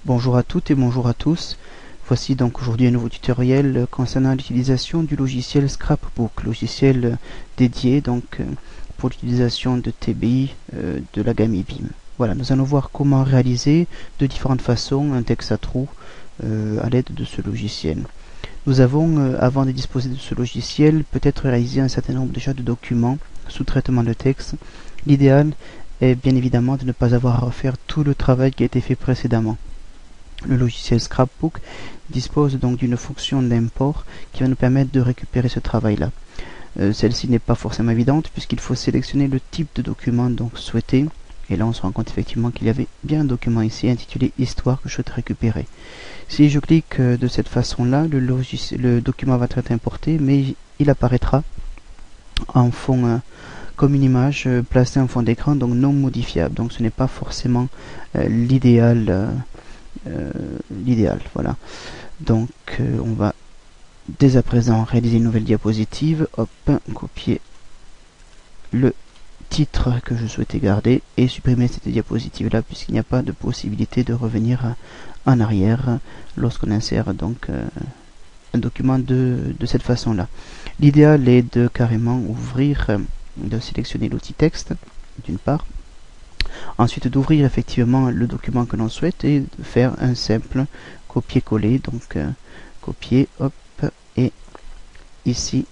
Bonjour à toutes et bonjour à tous. Voici donc aujourd'hui un nouveau tutoriel concernant l'utilisation du logiciel Scrapbook, logiciel dédié donc pour l'utilisation de TBI de la gamme eBeam. Voilà, nous allons voir comment réaliser de différentes façons un texte à trous à l'aide de ce logiciel. Nous avons, avant de disposer de ce logiciel, peut-être réalisé un certain nombre déjà de documents sous traitement de texte. L'idéal est bien évidemment de ne pas avoir à refaire tout le travail qui a été fait précédemment. Le logiciel Scrapbook dispose donc d'une fonction d'import qui va nous permettre de récupérer ce travail-là. Celle-ci n'est pas forcément évidente puisqu'il faut sélectionner le type de document donc souhaité. Et là on se rend compte effectivement qu'il y avait bien un document ici intitulé Histoire que je souhaite récupérer. Si je clique de cette façon-là, le document va être importé, mais il apparaîtra en fond comme une image placée en fond d'écran, donc non modifiable. Donc ce n'est pas forcément l'idéal. Voilà. Donc on va dès à présent réaliser une nouvelle diapositive. Hop, copier le titre que je souhaitais garder et supprimer cette diapositive là puisqu'il n'y a pas de possibilité de revenir en arrière lorsqu'on insère donc un document de cette façon là. L'idéal est de carrément ouvrir, de sélectionner l'outil texte d'une part, ensuite d'ouvrir effectivement le document que l'on souhaite et de faire un simple copier-coller, donc copier, hop, et ici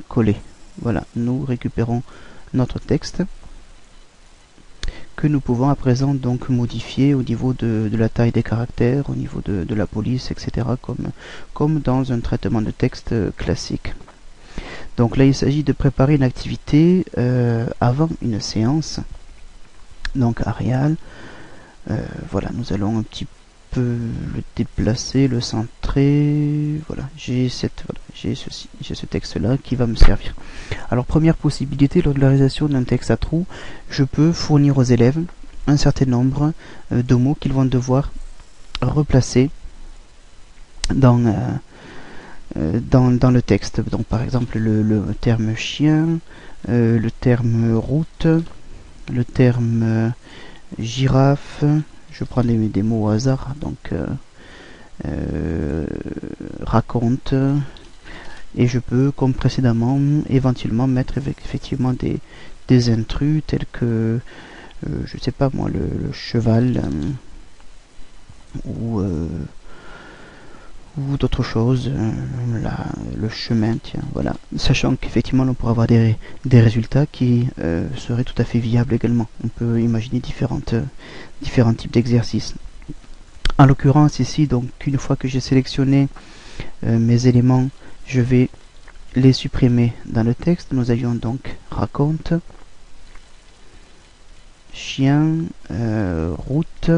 coller. Voilà, nous récupérons notre texte que nous pouvons à présent donc modifier au niveau de la taille des caractères, au niveau de la police, etc. comme dans un traitement de texte classique. Donc là il s'agit de préparer une activité avant une séance. Donc Arial, voilà, nous allons un petit peu le déplacer, le centrer. Voilà, j'ai ce texte là qui va me servir. Alors première possibilité, lors de la réalisation d'un texte à trous, je peux fournir aux élèves un certain nombre de mots qu'ils vont devoir replacer dans le texte. Donc par exemple le terme chien, le terme route, le terme girafe. Je prends des mots au hasard, donc raconte, et je peux, comme précédemment, éventuellement mettre effectivement des intrus tels que je sais pas moi, le cheval ou d'autres choses, le chemin, tiens, voilà. Sachant qu'effectivement on pourra avoir des résultats qui seraient tout à fait viables également. On peut imaginer différents types d'exercices. En l'occurrence ici, donc une fois que j'ai sélectionné mes éléments, je vais les supprimer dans le texte. Nous avions donc raconte, chien, route,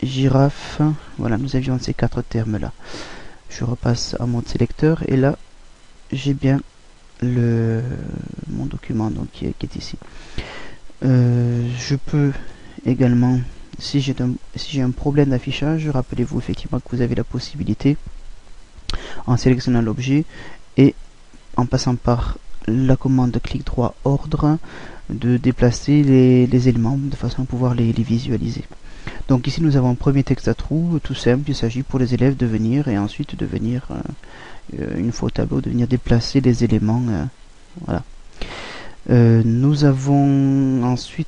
girafe. Voilà, nous avions ces 4 termes là. Je repasse à mon sélecteur et là j'ai bien mon document donc qui est ici. Je peux également, si j'ai un problème d'affichage, rappelez-vous effectivement que vous avez la possibilité, en sélectionnant l'objet et en passant par la commande clic droit ordre, de déplacer les éléments de façon à pouvoir les visualiser. Donc ici nous avons un premier texte à trous, tout simple. Il s'agit pour les élèves de venir et ensuite de venir, une fois au tableau, de venir déplacer les éléments. Voilà. Nous avons ensuite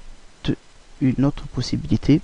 une autre possibilité,